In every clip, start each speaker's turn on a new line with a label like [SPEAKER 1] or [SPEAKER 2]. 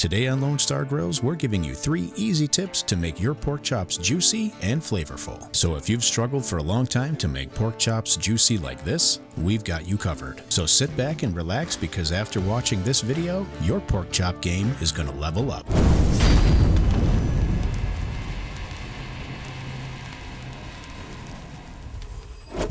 [SPEAKER 1] Today on Lone Star Grills, we're giving you 3 easy tips to make your pork chops juicy and flavorful. So if you've struggled for a long time to make pork chops juicy like this, we've got you covered. So sit back and relax, because after watching this video, your pork chop game is going to level up.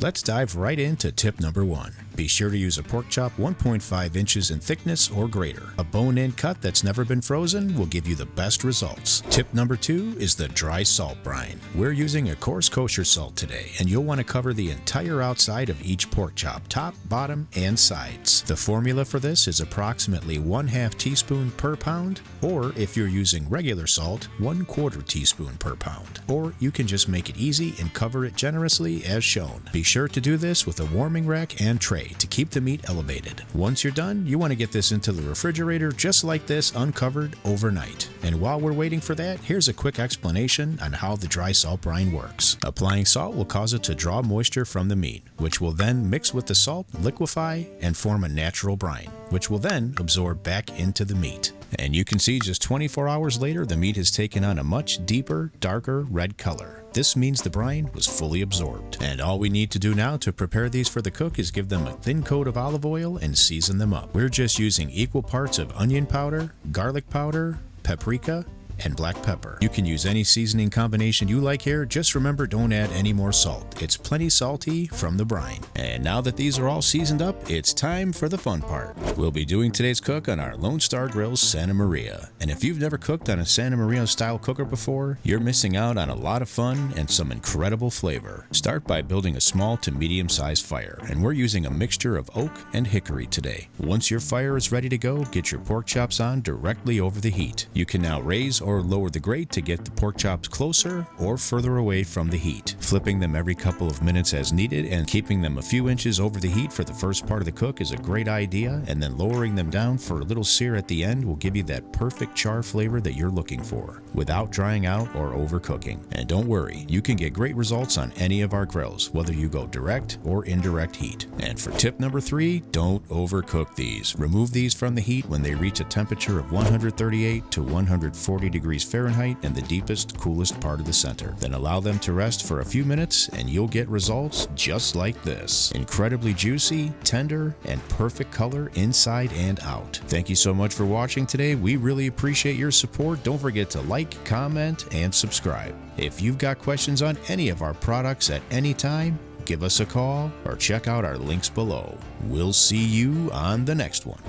[SPEAKER 1] Let's dive right into tip number 1. Be sure to use a pork chop 1.5 inches in thickness or greater. A bone-in cut that's never been frozen will give you the best results. Tip number 2 is the dry salt brine. We're using a coarse kosher salt today, and you'll want to cover the entire outside of each pork chop, top, bottom, and sides. The formula for this is approximately 1/2 teaspoon per pound, or if you're using regular salt, 1/4 teaspoon per pound. Or you can just make it easy and cover it generously as shown. Be sure to do this with a warming rack and tray to keep the meat elevated. Once you're done, you want to get this into the refrigerator just like this, uncovered, overnight. And while we're waiting for that, here's a quick explanation on how the dry salt brine works. Applying salt will cause it to draw moisture from the meat, which will then mix with the salt, liquefy, and form a natural brine, which will then absorb back into the meat. And you can see just 24 hours later, the meat has taken on a much deeper, darker red color. This means the brine was fully absorbed. And all we need to do now to prepare these for the cook is give them a thin coat of olive oil and season them up. We're just using equal parts of onion powder, garlic powder, paprika, and black pepper. You can use any seasoning combination you like here. Just remember, don't add any more salt. It's plenty salty from the brine. And now that these are all seasoned up, it's time for the fun part. We'll be doing today's cook on our Lone Star Grillz Santa Maria. And if you've never cooked on a Santa Maria style cooker before, you're missing out on a lot of fun and some incredible flavor. Start by building a small to medium sized fire, and we're using a mixture of oak and hickory today. Once your fire is ready to go, get your pork chops on directly over the heat. You can now raise or lower the grate to get the pork chops closer or further away from the heat. Flipping them every couple of minutes as needed and keeping them a few inches over the heat for the first part of the cook is a great idea, and then lowering them down for a little sear at the end will give you that perfect char flavor that you're looking for, without drying out or overcooking. And don't worry, you can get great results on any of our grills, whether you go direct or indirect heat. And for tip number 3, don't overcook these. Remove these from the heat when they reach a temperature of 138 to 140 degrees Fahrenheit in the deepest, coolest part of the center. Then allow them to rest for a few minutes and you'll get results just like this. Incredibly juicy, tender, and perfect color inside and out. Thank you so much for watching today. We really appreciate your support. Don't forget to like, comment, and subscribe. If you've got questions on any of our products at any time, give us a call or check out our links below. We'll see you on the next one.